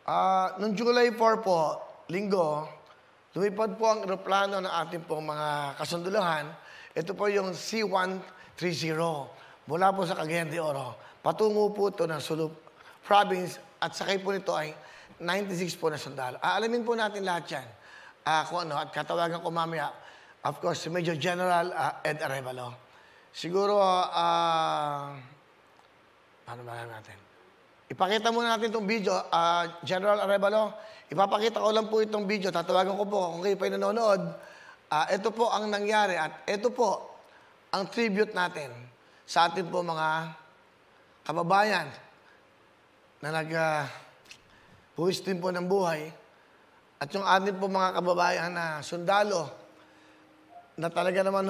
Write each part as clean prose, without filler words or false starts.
Noong July 4 po, linggo, lumipad po ang eroplano ng ating pong mga kasunduluhan. Ito po yung C-130 mula po sa Cagayan de Oro. Patungo po ito ng Sulu Province at sakay po nito ay 96 po na sundalo. Aalamin po natin lahat yan. Kung ano, at katawagan ko mamaya, of course, si Major General Ed Arevalo. Siguro, paano ba natin? Ipakita muna natin itong video. General Arevalo, ipapakita ko lang po itong video. Tatawagan ko po kung kayo pa nanonood. Ito po ang nangyari at ito po ang tribute natin sa ating po mga kababayan na nag-buwis din po ng buhay at yung ating po mga kababayan na sundalo na talaga naman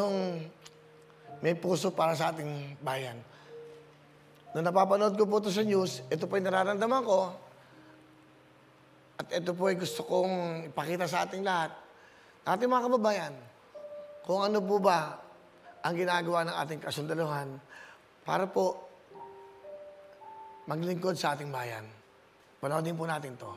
may puso para sa ating bayan. Nung napapanood ko po ito sa news, ito po yung nararamdaman ko at ito po ay gusto kong ipakita sa ating lahat, ating mga kababayan, kung ano po ba ang ginagawa ng ating kasundaluhan para po maglingkod sa ating bayan. Panoodin po natin to.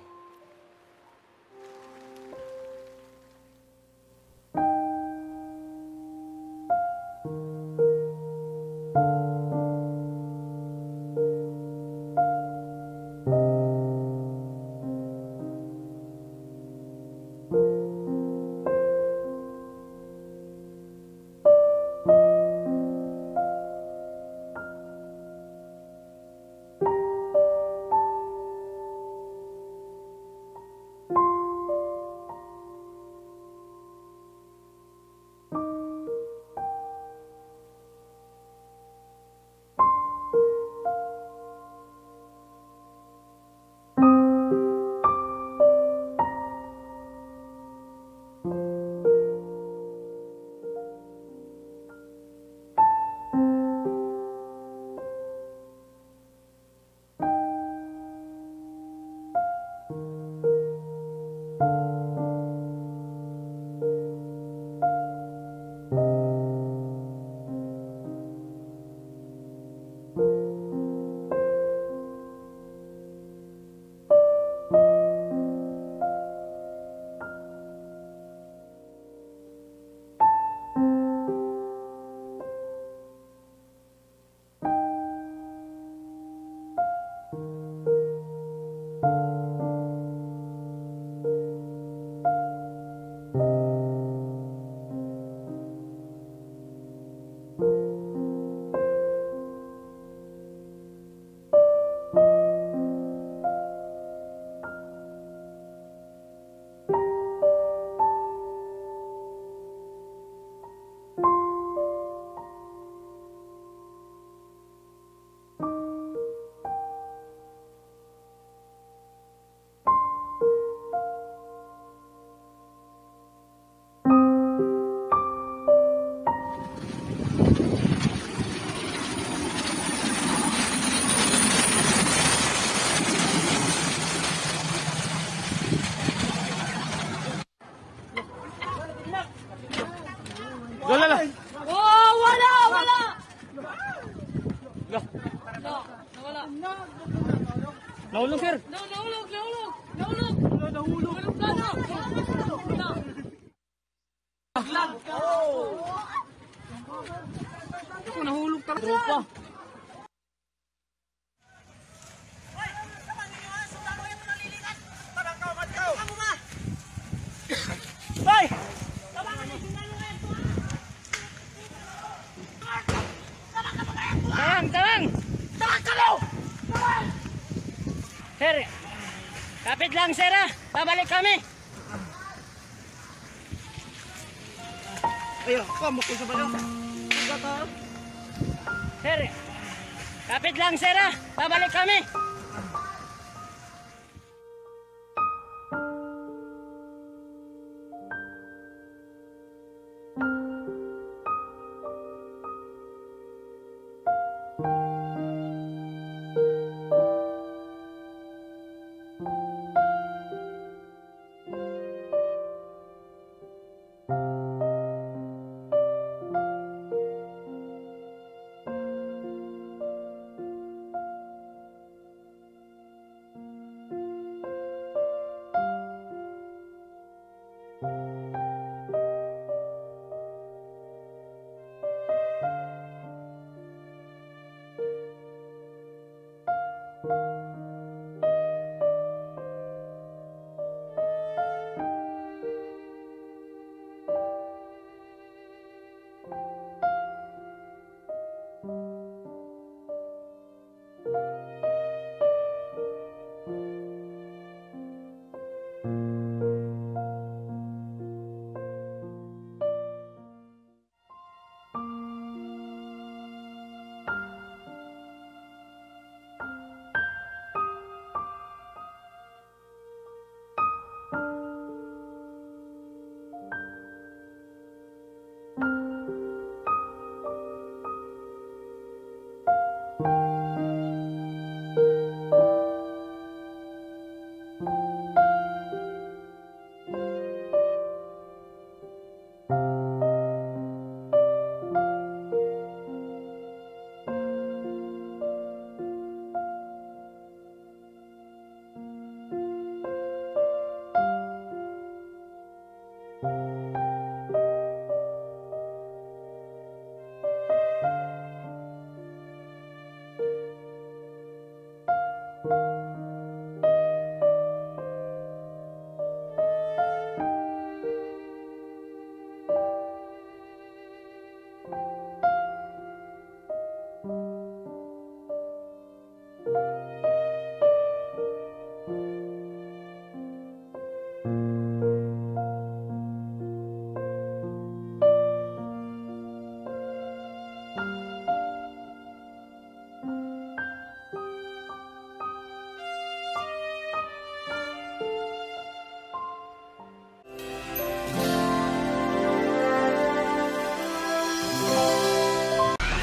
Wala. Oh, wala! Nawala. Nahulog, sir. Nahulog. Nahulog. Ako nahulog ka. Tropa. Hoy! Tawang! Sir, kapit lang, sir, ha? Babalik kami. Ayun, kamukha sa bayo. Sir, kapit lang, sir, ha? Babalik kami.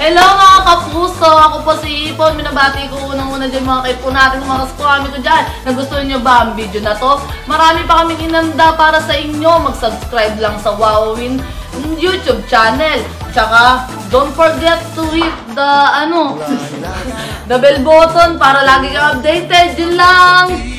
Hello mga kapuso! Ako po si Ipon. Minabati ko unang-una dyan mga kaipo natin, mga kaskwami ko dyan. Nagustuhan nyo ba ang video na to? Marami pa kaming inanda para sa inyo. Mag-subscribe lang sa Wowin YouTube channel. Tsaka, don't forget to hit the, the bell button para lagi ka updated. Yun lang!